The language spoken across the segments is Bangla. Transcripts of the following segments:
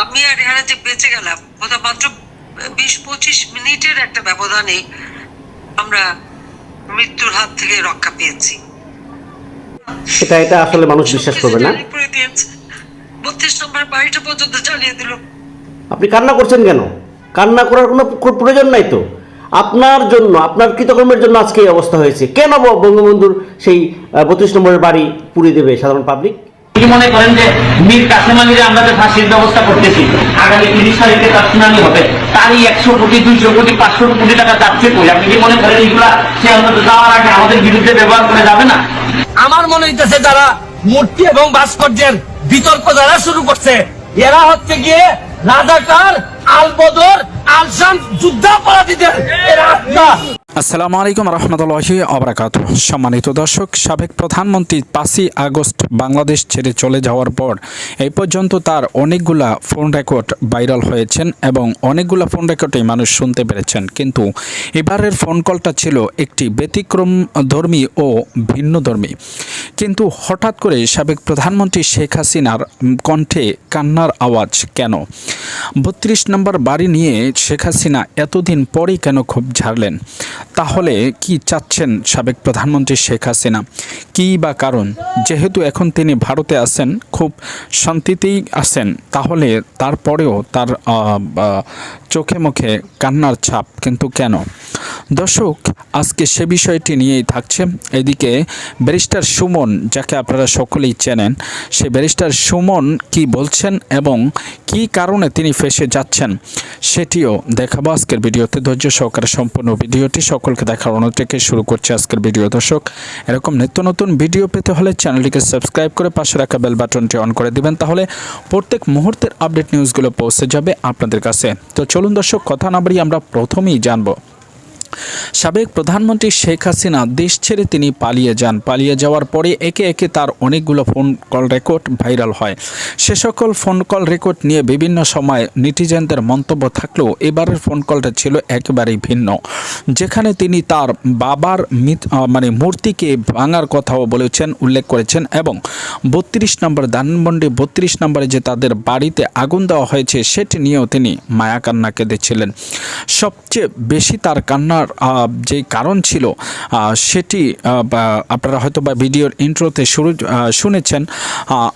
আমি আর রেহানা যে বেঁচে গেলাম, বোধহয় মাত্র 20-25 মিনিটের একটা ব্যবধানে আমরা মৃত্যুর হাত থেকে রক্ষা পেয়েছি। এটা আসলে মানুষ বিশ্বাস করবে না। 32 নম্বর বাড়িটা পর্যন্ত জ্বালিয়ে দিল। আপনি কান্না করছেন কেন? কান্না করার কোনো প্রয়োজন নাই তো। আপনার জন্য, আপনার কৃতকর্মের জন্য আজকে এই অবস্থা হয়েছে। কেন বঙ্গবন্ধুর সেই 32 নম্বরের বাড়ি পুড়িয়ে দেবে সাধারণ পাবলিক? কি মনে করেন যে মীর কাসেম আলীর আমরা যে ফাঁসির ব্যবস্থা করতেছি, আগামী 30 তারিখে তার শুনানি হবে, তারই 100 কোটি 200 কোটি 500 কোটি টাকা যাচ্ছে কই? আপনি কি মনে করেন এইগুলা সে অন্তত যাওয়ার আগে আমাদের বিরুদ্ধে ব্যবহার করে যাবে না? আমার মনে হইতেছে যারা মূর্তি এবং ভাস্কর্যের বিতর্ক যারা শুরু করছে, এরা হচ্ছে গিয়ে রাজাকার, আলবদর, আলসাম যুদ্ধাপরাধীদের এরা আত্মা। আসসালামু আলাইকুম রহমতুল্লাহি ওয়া সম্মানিত দর্শক, সাবেক প্রধানমন্ত্রী 5ই আগস্ট বাংলাদেশ ছেড়ে চলে যাওয়ার পর এই পর্যন্ত তার অনেকগুলা ফোন রেকর্ড ভাইরাল হয়েছেন এবং অনেকগুলা ফোন রেকর্ডে মানুষ শুনতে পেরেছেন। কিন্তু এবারের ফোন কলটা ছিল একটি ব্যতিক্রম ধর্মী ও ভিন্ন ধর্মী। কিন্তু হঠাৎ করে সাবেক প্রধানমন্ত্রী শেখ হাসিনার কণ্ঠে কান্নার আওয়াজ কেন? 32 নম্বর বাড়ি নিয়ে শেখ হাসিনা এতদিন পরেই কেন ক্ষোভ ঝাড়লেন? তাহলে কি চাচ্ছেন সাবেক প্রধানমন্ত্রী শেখ হাসিনা? কী বা কারণ? যেহেতু এখন তিনি ভারতে আছেন, খুব শান্তিতেই আছেন, তাহলে তারপরেও তার চোখে মুখে কান্নার ছাপ কিন্তু কেন? দর্শক, আজকে সে বিষয়টি নিয়েই থাকছে। এদিকে ব্যারিস্টার সুমন, যাকে আপনারা সকলেই চেনেন, সে ব্যারিস্টার সুমন কি বলছেন এবং কি কারণে তিনি ফেঁসে যাচ্ছেন সেটিও দেখাবো আজকের ভিডিওতে। ধৈর্য সহকারে সম্পূর্ণ ভিডিওটি সকলকে দেখার অনুরোধ থেকে শুরু করছে আজকের ভিডিও। দর্শক, এরকম নিত্য নতুন ভিডিও পেতে হলে চ্যানেলটিকে সাবস্ক্রাইব করে পাশে রাখা বেল বাটনটি অন করে দিবেন, তাহলে প্রত্যেক মুহূর্তের আপডেট নিউজগুলো পৌঁছে যাবে আপনাদের কাছে। তো চলুন দর্শক, কথা না বাড়িয়ে আমরা প্রথমেই জানবো সাবেক প্রধানমন্ত্রী শেখ হাসিনা দেশ ছেড়ে তিনি পালিয়ে যান। পালিয়ে যাওয়ার পরে একে একে তার অনেকগুলো ফোন কল রেকর্ড ভাইরাল হয়। সে সকল ফোন কল রেকর্ড নিয়ে বিভিন্ন সময় নেটিজেনদের মন্তব্য থাকলেও এবারের ফোন কলটা ছিল একেবারেই ভিন্ন, যেখানে তিনি তার বাবার মূর্তিকে ভাঙার কথাও বলেছেন, উল্লেখ করেছেন এবং 32 নম্বর ধানমন্ডি 32 নম্বরে যে তাদের বাড়িতে আগুন দেওয়া হয়েছে সেটি নিয়েও তিনি মায়া কান্না কেঁদেছিলেন। সবচেয়ে বেশি তার কান্নার যে কারণ ছিল সেটি আপনারা হয়তো বা ভিডিওর ইন্ট্রোতে শুনেছেন।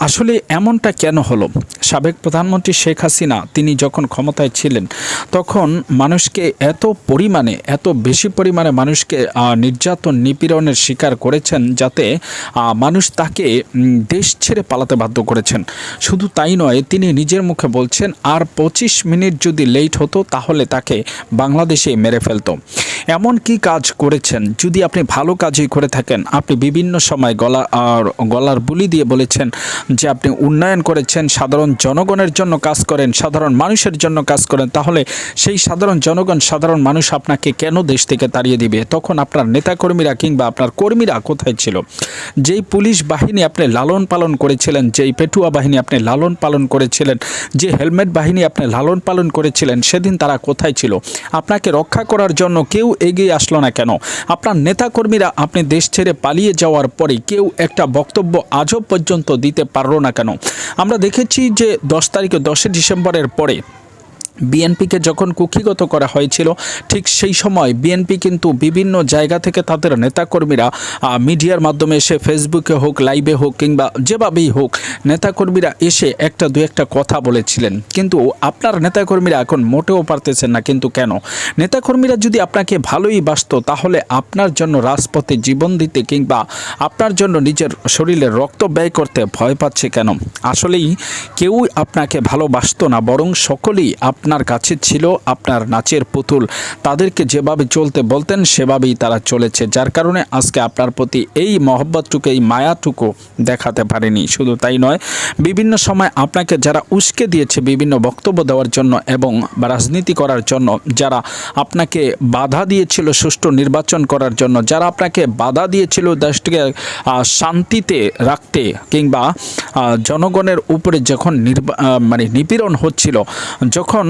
আসলে এমনটা কেন হলো? সাবেক প্রধানমন্ত্রী শেখ হাসিনা তিনি যখন ক্ষমতায় ছিলেন তখন মানুষকে এত বেশি পরিমাণে মানুষকে নির্যাতন নিপীড়নের শিকার করেছেন, যাতে মানুষ তাকে দেশ ছেড়ে পালাতে বাধ্য করেছেন। শুধু তাই নয়, তিনি নিজের মুখে বলছেন আর 25 মিনিট যদি লেট হতো তাহলে তাকে বাংলাদেশে মেরে ফেলতো। এমন কি কাজ করেছেন? যদি আপনি ভালো কাজই করে থাকেন, আপনি বিভিন্ন সময় গলার বুলি দিয়ে বলেছেন যে আপনি উন্নয়ন করেছেন, সাধারণ জনগণের জন্য কাজ করেন, সাধারণ মানুষের জন্য কাজ করেন, তাহলে সেই সাধারণ জনগণ, সাধারণ মানুষ আপনাকে কেন দেশ থেকে তাড়িয়ে দিবে? তখন আপনার নেতাকর্মীরা কিংবা আপনার কর্মীরা কোথায় ছিল? যেই পুলিশ বাহিনী আপনি লালন পালন করেছিলেন, যেই পেটুয়া বাহিনী আপনি লালন পালন করেছিলেন, যে হেলমেট বাহিনী আপনি লালন পালন করেছিলেন, সেদিন তারা কোথায় ছিল? আপনাকে রক্ষা করার জন্য কেউ এগিয়ে আসলো না কেন? আপনার নেতাকর্মীরা আপনি দেশ ছেড়ে পালিয়ে যাওয়ার পরে কেউ একটা বক্তব্য আজও পর্যন্ত দিতে পারলো না কেন? আমরা দেখেছি যে 10 ডিসেম্বরের পরে বিএনপিকে যখন কুক্ষিগত করা হয়েছিল, ঠিক সেই সময় বিএনপি কিন্তু বিভিন্ন জায়গা থেকে তাদের নেতাকর্মীরা মিডিয়ার মাধ্যমে এসে, ফেসবুকে হোক, লাইভে হোক, কিংবা যেভাবেই হোক, নেতাকর্মীরা এসে দু একটা কথা বলেছিলেন। কিন্তু আপনার নেতাকর্মীরা এখন মোটেও পারতেছেন না। কিন্তু কেন? নেতাকর্মীরা যদি আপনাকে ভালোই বাসত, তাহলে আপনার জন্য রাজপথে জীবন দিতে কিংবা আপনার জন্য নিজের শরীরে রক্ত ব্যয় করতে ভয় পাচ্ছে কেন? আসলেই কেউ আপনাকে ভালোবাসত না, বরং সকলেই আপনার কাছে ছিল আপনার নাচের পুতুল। তাদেরকে যেভাবে চলতে বলতেন সেভাবেই তারা চলেছে, যার কারণে আজকে আপনার প্রতি এই মহব্বতটুকু, এই মায়াটুকু দেখাতে পারেনি। শুধু তাই নয়, বিভিন্ন সময় আপনাকে যারা উস্কে দিয়েছে বিভিন্ন বক্তব্য দেওয়ার জন্য এবং রাজনীতি করার জন্য, যারা আপনাকে বাধা দিয়েছিল সুষ্ঠু নির্বাচন করার জন্য, যারা আপনাকে বাধা দিয়েছিল দেশটিকে শান্তিতে রাখতে কিংবা জনগণের উপরে যখন নিপীড়ন হচ্ছিল, যখন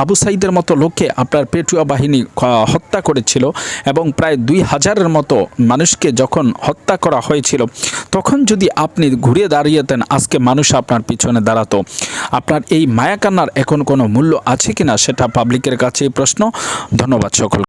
আবু সাইদের মতো লোককে আপনার পেটুয়া বাহিনী হত্যা করেছিল এবং প্রায় 2000-এর মতো মানুষকে যখন হত্যা করা হয়েছিল, তখন যদি আপনি ঘুরে দাঁড়িয়েতেন, আজকে মানুষ আপনার পিছনে দাঁড়াতো। আপনার এই মায়াকান্নার এখন কোনো মূল্য আছে কিনা সেটা পাবলিকের কাছেই প্রশ্ন। ধন্যবাদ সকল।